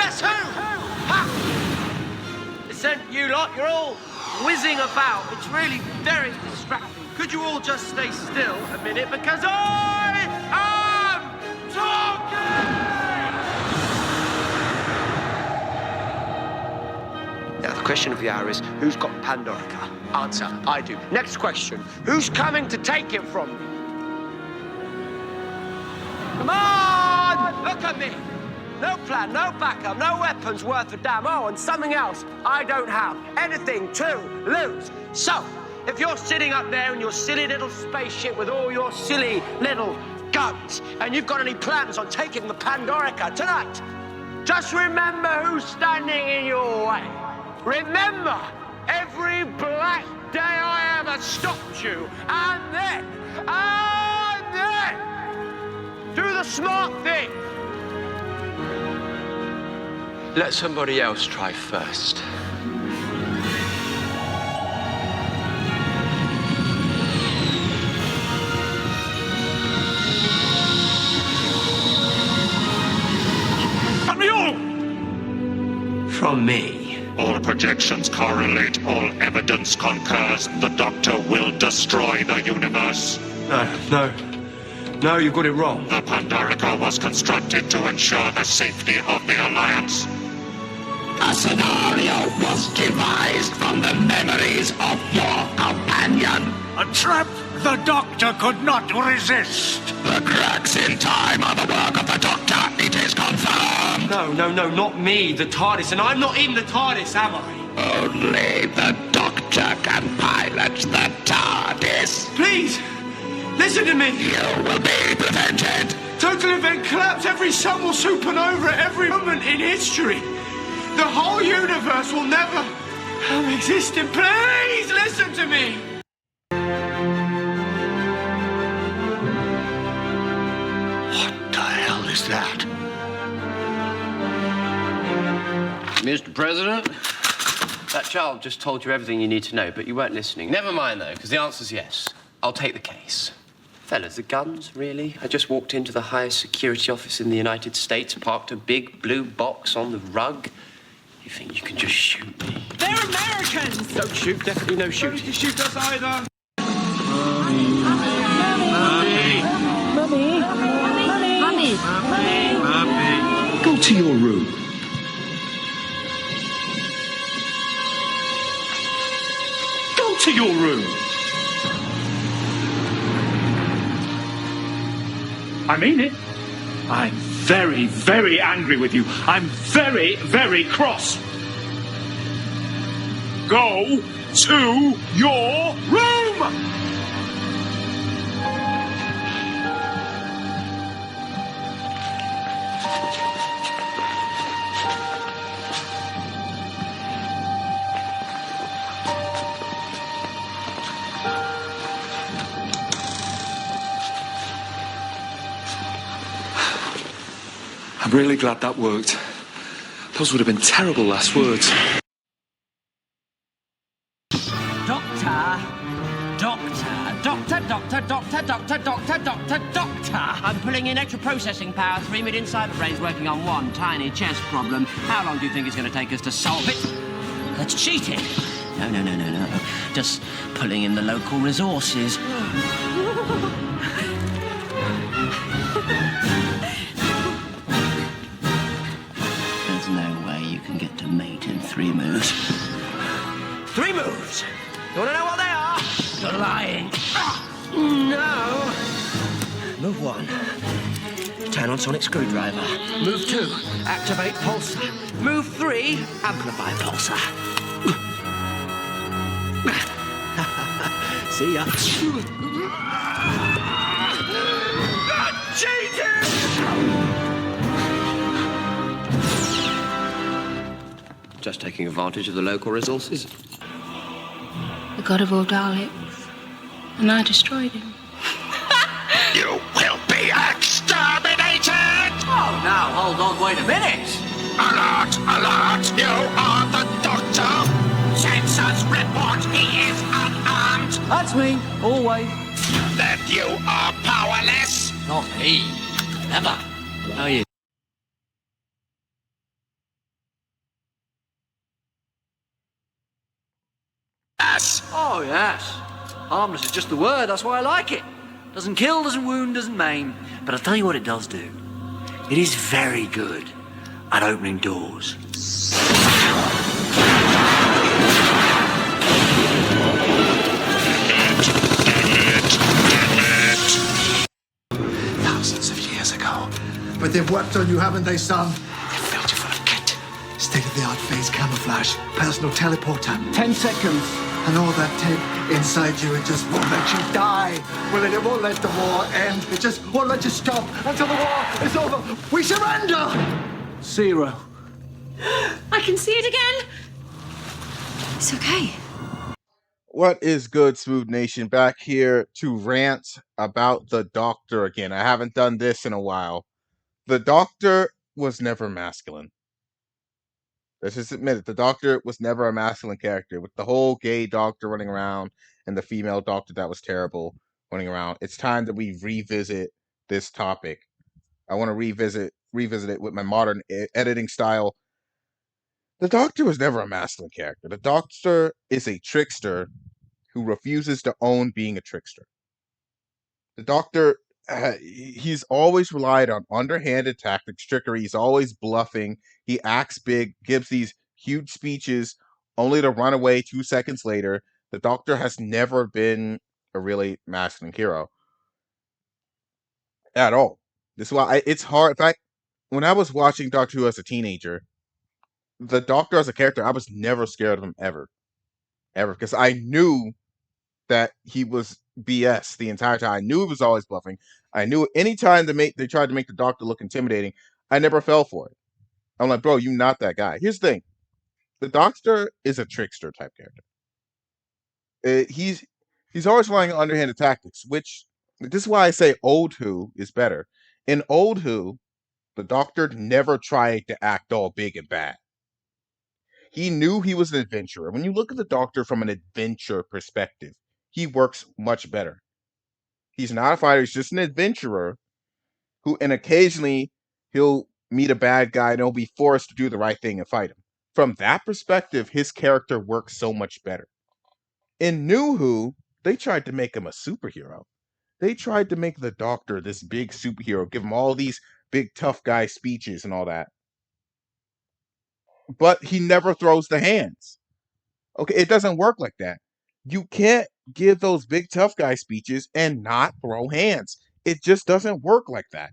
Guess who? Ha! Listen, you lot, you're all whizzing about. It's really very distracting. Could you all just stay still a minute? Because I am talking! Now, the question of the hour is, who's got Pandorica? Answer, I do. Next question, who's coming to take it from me? Come on! Look at me! No plan, no backup, no weapons worth a damn. Oh, and something else I don't have. Anything to lose. So, if you're sitting up there in your silly little spaceship with all your silly little guns, and you've got any plans on taking the Pandorica tonight, just remember who's standing in your way. Remember every black day I ever stopped you, and then, do the smart thing. Let somebody else try first. From me. All projections correlate, all evidence concurs. The Doctor will destroy the universe. No, you've got it wrong. The Pandorica was constructed to ensure the safety of the Alliance. A scenario was devised from the memories of your companion. A trap the Doctor could not resist. The cracks in time are the work of the Doctor. It is confirmed. No, not me, the TARDIS. And I'm not in the TARDIS, am I? Only the Doctor can pilot the TARDIS. Please, listen to me. You will be prevented. Total event collapse. Every sun will supernova at every moment in history. The whole universe will never have existed. Please listen to me. What the hell is that? Mr. President, that child just told you everything you need to know, but you weren't listening. Never mind, though, because the answer's yes. I'll take the case. Fellas, the guns, really? I just walked into the highest security office in the United States, parked a big blue box on the rug. You think you can just shoot me? They're Americans! Don't shoot, definitely no shooting. Don't shoot us either. Mummy. Go to your room. Go to your room. I mean it. I'm very, very angry with you. I'm very, very cross. Go to your room! I'm really glad that worked. Those would have been terrible last words. Doctor. I'm pulling in extra processing power. 3 million cyber brains working on one tiny chess problem. How long do you think it's going to take us to solve it? That's cheating. No. Just pulling in the local resources. There's no way you can get to mate in 3 moves. 3 moves. You want to know what they are? You're lying. No. Move 1. Turn on sonic screwdriver. Move 2. Activate pulsar. Move 3. Amplify pulsar. See ya. Cheating! Just taking advantage of the local resources. The god of all Daleks. And I destroyed him. You will be exterminated! Oh, now, hold on, wait a minute. Alert! Alert! You are the Doctor! Sensors report he is unarmed! That's me, always. Then you are powerless! Not me. Never. Oh, yeah. Oh, yes. Harmless is just the word, that's why I like it. Doesn't kill, doesn't wound, doesn't maim. But I'll tell you what it does do. It is very good at opening doors. Thousands of years ago. But they've worked on you, haven't they, son? They've filled you full of kit. State-of-the-art phase camouflage, personal teleporter. 10 seconds. And all that tape inside you, it just won't let you die. Well, it won't let the war end. It just won't let you stop until the war is over. We surrender! 0. I can see it again. It's okay. What is good, Smooth Nation? Back here to rant about the Doctor again. I haven't done this in a while. The Doctor was never masculine. Let's just admit it. The Doctor was never a masculine character. With the whole gay Doctor running around and the female Doctor that was terrible running around, it's time that we revisit this topic. I want to revisit it with my modern editing style. The Doctor was never a masculine character. The Doctor is a trickster who refuses to own being a trickster. The Doctor, he's always relied on underhanded tactics, trickery. He's always bluffing. He acts big, gives these huge speeches, only to run away 2 seconds later. The Doctor has never been a really masculine hero at all. This is why it's hard. In fact, when I was watching Doctor Who as a teenager, the Doctor as a character, I was never scared of him ever, because I knew that he was BS the entire time. I knew he was always bluffing. I knew anytime they tried to make the Doctor look intimidating, I never fell for it. I'm like, bro, you're not that guy. Here's the thing. The Doctor is a trickster type character. He's always relying on underhanded tactics, which this is why I say old Who is better. In old Who, the Doctor never tried to act all big and bad. He knew he was an adventurer. When you look at the Doctor from an adventure perspective, he works much better. He's not a fighter, he's just an adventurer and occasionally he'll meet a bad guy and he'll be forced to do the right thing and fight him. From that perspective, his character works so much better. In New Who, they tried to make him a superhero. They tried to make the Doctor this big superhero, give him all these big tough guy speeches and all that. But he never throws the hands. Okay, it doesn't work like that. You can't give those big tough guy speeches and not throw hands. It just doesn't work like that.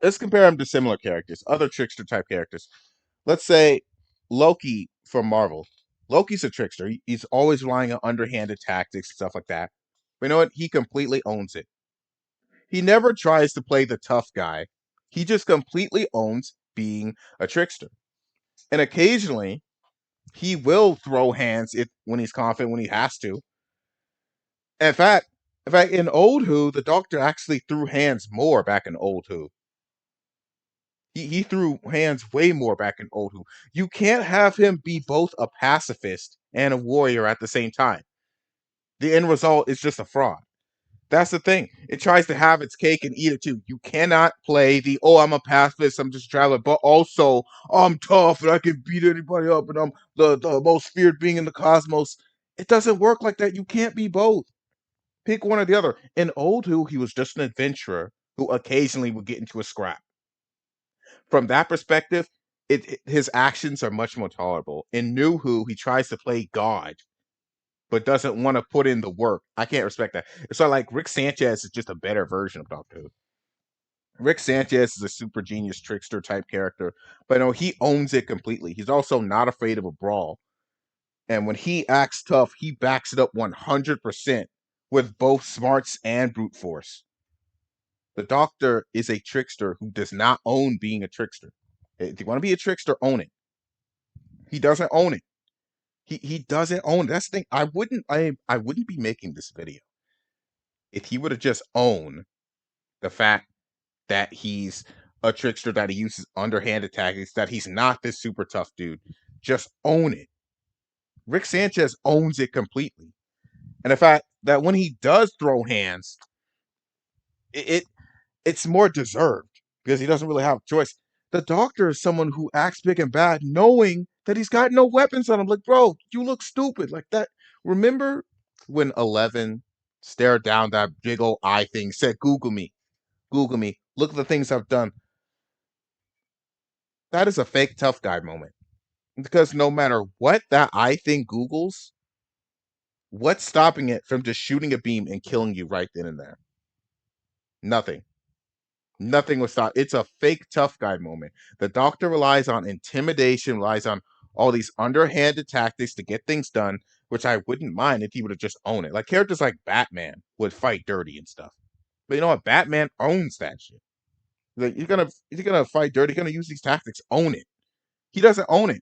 Let's compare him to similar characters, other trickster type characters. Let's say Loki from Marvel. Loki's a trickster. He's always relying on underhanded tactics, stuff like that. But you know what? He completely owns it. He never tries to play the tough guy. He just completely owns being a trickster. And occasionally, he will throw hands when he's confident, when he has to. In fact, in Old Who, the Doctor actually threw hands more back in Old Who. He threw hands way more back in Old Who. You can't have him be both a pacifist and a warrior at the same time. The end result is just a fraud. That's the thing. It tries to have its cake and eat it too. You cannot play I'm a pacifist, I'm just a traveler, but also I'm tough and I can beat anybody up and I'm the most feared being in the cosmos. It doesn't work like that. You can't be both. Pick one or the other. In Old Who, he was just an adventurer who occasionally would get into a scrap. From that perspective, his actions are much more tolerable. In New Who, he tries to play God, but doesn't want to put in the work. I can't respect that. It's like Rick Sanchez is just a better version of Doctor Who. Rick Sanchez is a super genius trickster type character, but no, he owns it completely. He's also not afraid of a brawl. And when he acts tough, he backs it up 100% with both smarts and brute force. The Doctor is a trickster who does not own being a trickster. If you want to be a trickster, own it. He doesn't own it. He doesn't own it. That's the thing. I wouldn't be making this video if he would have just owned the fact that he's a trickster, that he uses underhanded tactics, that he's not this super tough dude. Just own it. Rick Sanchez owns it completely. And the fact that when he does throw hands, it's more deserved because he doesn't really have a choice. The Doctor is someone who acts big and bad, knowing that he's got no weapons on him. Like, bro, you look stupid. Like that. Remember when 11 stared down that big old eye thing, said, Google me, Google me, look at the things I've done. That is a fake tough guy moment. Because no matter what that eye thing Googles, what's stopping it from just shooting a beam and killing you right then and there? Nothing. Nothing was stop. It's a fake tough guy moment. The Doctor relies on intimidation, relies on all these underhanded tactics to get things done, which I wouldn't mind if he would have just owned it. Like characters like Batman would fight dirty and stuff. But you know what? Batman owns that shit. Like you're gonna fight dirty, you're gonna use these tactics, own it. He doesn't own it.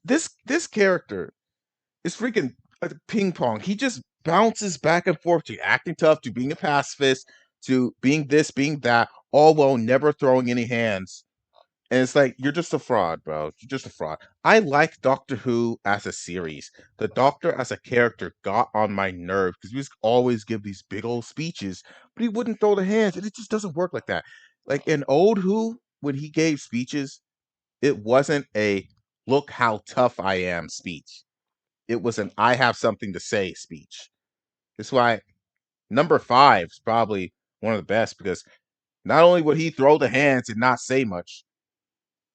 This character is freaking ping pong. He just bounces back and forth to acting tough, to being a pacifist, to being this, being that, all while never throwing any hands. And it's like, you're just a fraud, bro. You're just a fraud. I like Doctor Who as a series. The Doctor as a character got on my nerves because he was always give these big old speeches, but he wouldn't throw the hands, and it just doesn't work like that. Like in old Who, when he gave speeches, it wasn't a look how tough I am speech. It was an I have something to say speech. That's why number 5 is probably one of the best because not only would he throw the hands and not say much,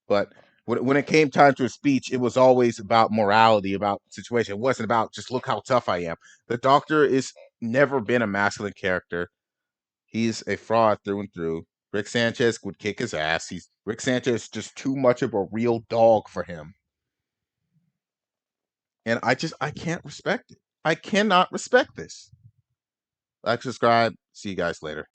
but when it came time to a speech, it was always about morality, about situation. It wasn't about just look how tough I am. The Doctor is never been a masculine character. He's a fraud through and through. Rick Sanchez would kick his ass. Rick Sanchez is just too much of a real dog for him. And I can't respect it. I cannot respect this. Like, subscribe. See you guys later.